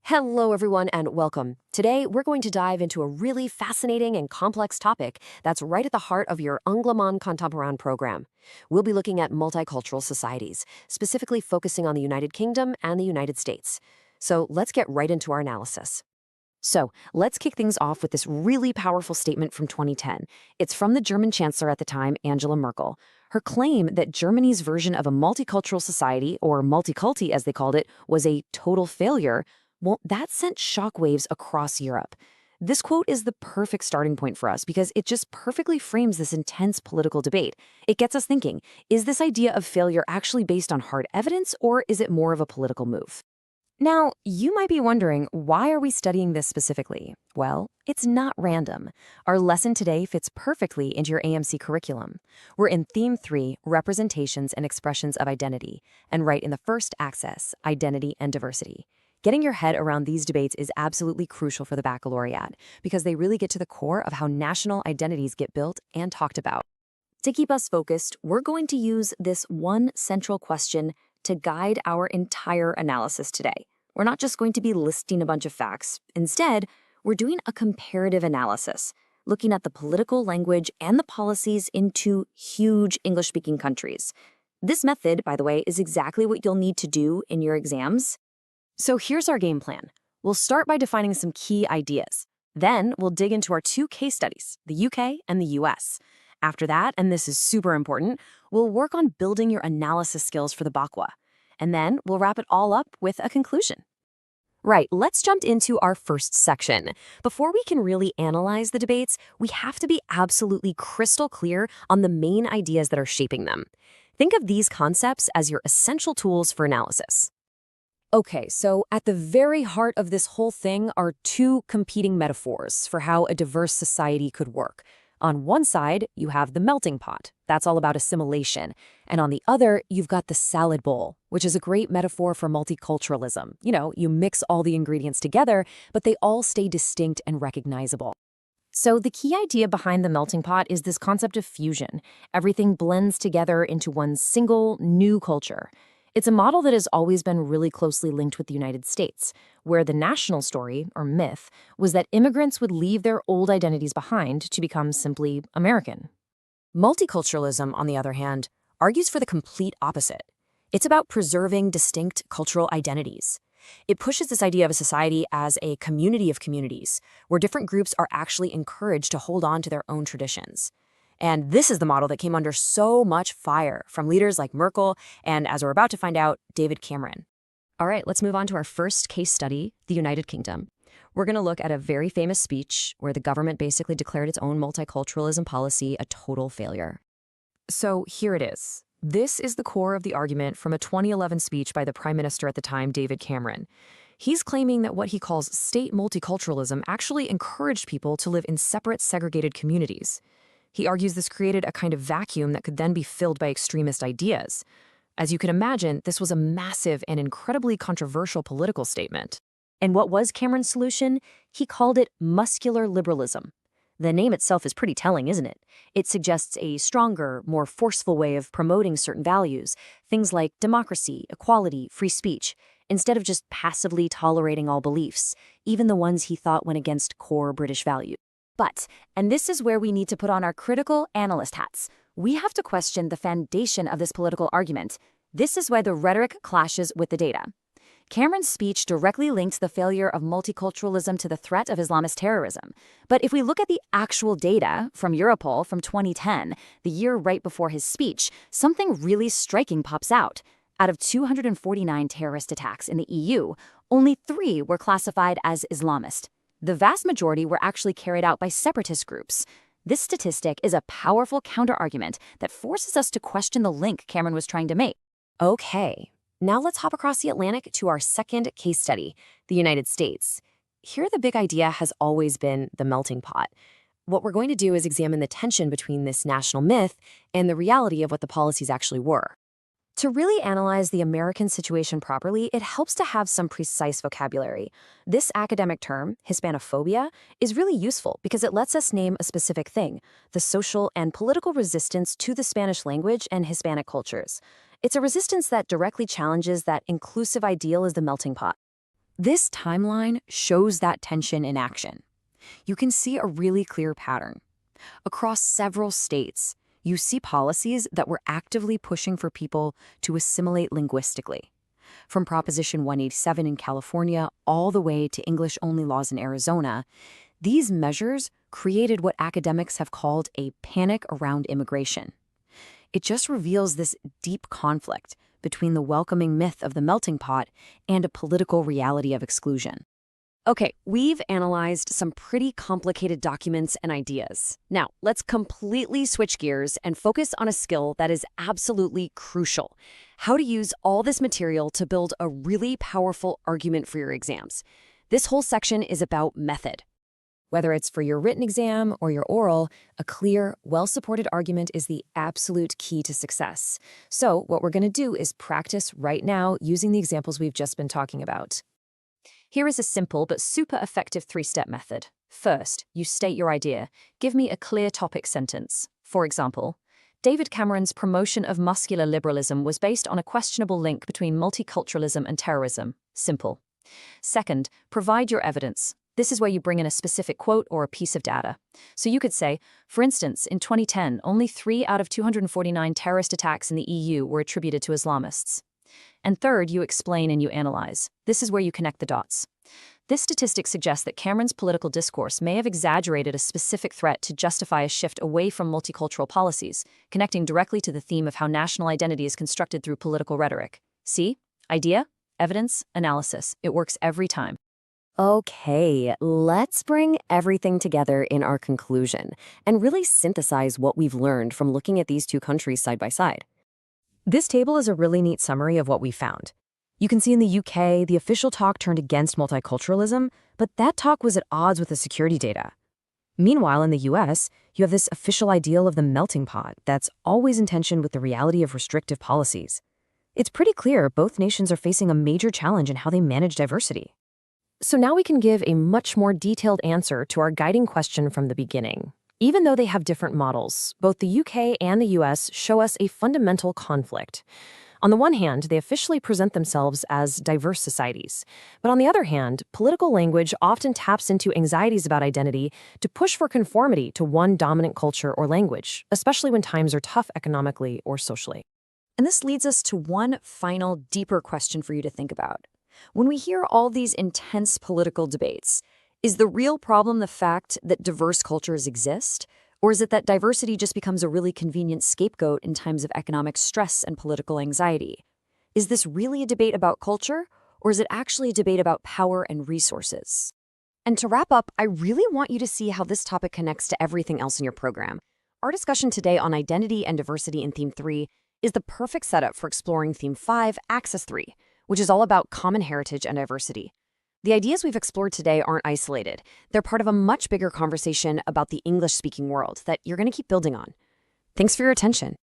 Hello, everyone, and welcome. Today, we're going to dive into a really fascinating and complex topic that's right at the heart of your Angloman Contemporain program. We'll be looking at multicultural societies, specifically focusing on the United Kingdom and the United States. So let's get right into our analysis. So let's kick things off with this really powerful statement from 2010. It's from the German chancellor at the time, Angela Merkel. Her claim that Germany's version of a multicultural society, or multiculti as they called it, was a total failure. Well, that sent shockwaves across Europe. This quote is the perfect starting point for us because it just perfectly frames this intense political debate. It gets us thinking, is this idea of failure actually based on hard evidence, or is it more of a political move? Now, you might be wondering, why are we studying this specifically? Well, it's not random. Our lesson today fits perfectly into your AMC curriculum. We're in Theme 3, Representations and Expressions of Identity, and right in the first axis, Identity and Diversity. Getting your head around these debates is absolutely crucial for the baccalaureate because they really get to the core of how national identities get built and talked about. To keep us focused, we're going to use this one central question to guide our entire analysis today. We're not just going to be listing a bunch of facts. Instead, we're doing a comparative analysis, looking at the political language and the policies in two huge English-speaking countries. This method, by the way, is exactly what you'll need to do in your exams. So here's our game plan. We'll start by defining some key ideas. Then we'll dig into our two case studies, the UK and the US. After that, and this is super important, we'll work on building your analysis skills for the BACWA. And then we'll wrap it all up with a conclusion. Right, let's jump into our first section. Before we can really analyze the debates, we have to be absolutely crystal clear on the main ideas that are shaping them. Think of these concepts as your essential tools for analysis. Okay, so at the very heart of this whole thing are two competing metaphors for how a diverse society could work. On one side, you have the melting pot. That's all about assimilation. And on the other, you've got the salad bowl, which is a great metaphor for multiculturalism. You know, you mix all the ingredients together, but they all stay distinct and recognizable. So the key idea behind the melting pot is this concept of fusion. Everything blends together into one single, new culture. It's a model that has always been really closely linked with the United States, where the national story, or myth, was that immigrants would leave their old identities behind to become simply American. Multiculturalism, on the other hand, argues for the complete opposite. It's about preserving distinct cultural identities. It pushes this idea of a society as a community of communities, where different groups are actually encouraged to hold on to their own traditions. And this is the model that came under so much fire from leaders like Merkel and, as we're about to find out, David Cameron. All right, let's move on to our first case study, the United Kingdom. We're going to look at a very famous speech where the government basically declared its own multiculturalism policy a total failure. So here it is. This is the core of the argument from a 2011 speech by the Prime Minister at the time, David Cameron. He's claiming that what he calls state multiculturalism actually encouraged people to live in separate, segregated communities. He argues this created a kind of vacuum that could then be filled by extremist ideas. As you can imagine, this was a massive and incredibly controversial political statement. And what was Cameron's solution? He called it muscular liberalism. The name itself is pretty telling, isn't it? It suggests a stronger, more forceful way of promoting certain values, things like democracy, equality, free speech, instead of just passively tolerating all beliefs, even the ones he thought went against core British values. But, and this is where we need to put on our critical analyst hats, we have to question the foundation of this political argument. This is why the rhetoric clashes with the data. Cameron's speech directly linked the failure of multiculturalism to the threat of Islamist terrorism. But if we look at the actual data from Europol from 2010, the year right before his speech, something really striking pops out. Out of 249 terrorist attacks in the EU, only 3 were classified as Islamist. The vast majority were actually carried out by separatist groups. This statistic is a powerful counterargument that forces us to question the link Cameron was trying to make. Okay, now let's hop across the Atlantic to our second case study, the United States. Here the big idea has always been the melting pot. What we're going to do is examine the tension between this national myth and the reality of what the policies actually were. To really analyze the American situation properly, it helps to have some precise vocabulary. This academic term, Hispanophobia, is really useful because it lets us name a specific thing, the social and political resistance to the Spanish language and Hispanic cultures. It's a resistance that directly challenges that inclusive ideal as the melting pot. This timeline shows that tension in action. You can see a really clear pattern. Across several states, you see policies that were actively pushing for people to assimilate linguistically. From Proposition 187 in California all the way to English-only laws in Arizona, these measures created what academics have called a panic around immigration. It just reveals this deep conflict between the welcoming myth of the melting pot and a political reality of exclusion. Okay, we've analyzed some pretty complicated documents and ideas. Now, let's completely switch gears and focus on a skill that is absolutely crucial: how to use all this material to build a really powerful argument for your exams. This whole section is about method. Whether it's for your written exam or your oral, a clear, well-supported argument is the absolute key to success. So what we're going to do is practice right now using the examples we've just been talking about. Here is a simple but super effective three-step method. First, you state your idea. Give me a clear topic sentence. For example, David Cameron's promotion of muscular liberalism was based on a questionable link between multiculturalism and terrorism. Simple. Second, provide your evidence. This is where you bring in a specific quote or a piece of data. So you could say, for instance, in 2010, only 3 out of 249 terrorist attacks in the EU were attributed to Islamists. And third, you explain and you analyze. This is where you connect the dots. This statistic suggests that Cameron's political discourse may have exaggerated a specific threat to justify a shift away from multicultural policies, connecting directly to the theme of how national identity is constructed through political rhetoric. See? Idea, evidence, analysis. It works every time. Okay, let's bring everything together in our conclusion and really synthesize what we've learned from looking at these two countries side by side. This table is a really neat summary of what we found. You can see in the UK, the official talk turned against multiculturalism, but that talk was at odds with the security data. Meanwhile, in the US, you have this official ideal of the melting pot that's always in tension with the reality of restrictive policies. It's pretty clear both nations are facing a major challenge in how they manage diversity. So now we can give a much more detailed answer to our guiding question from the beginning. Even though they have different models, both the UK and the US show us a fundamental conflict. On the one hand, they officially present themselves as diverse societies. But on the other hand, political language often taps into anxieties about identity to push for conformity to one dominant culture or language, especially when times are tough economically or socially. And this leads us to one final, deeper question for you to think about. When we hear all these intense political debates, is the real problem the fact that diverse cultures exist? Or is it that diversity just becomes a really convenient scapegoat in times of economic stress and political anxiety? Is this really a debate about culture, or is it actually a debate about power and resources? And to wrap up, I really want you to see how this topic connects to everything else in your program. Our discussion today on identity and diversity in Theme 3 is the perfect setup for exploring Theme 5, Axis 3, which is all about common heritage and diversity. The ideas we've explored today aren't isolated. They're part of a much bigger conversation about the English-speaking world that you're going to keep building on. Thanks for your attention.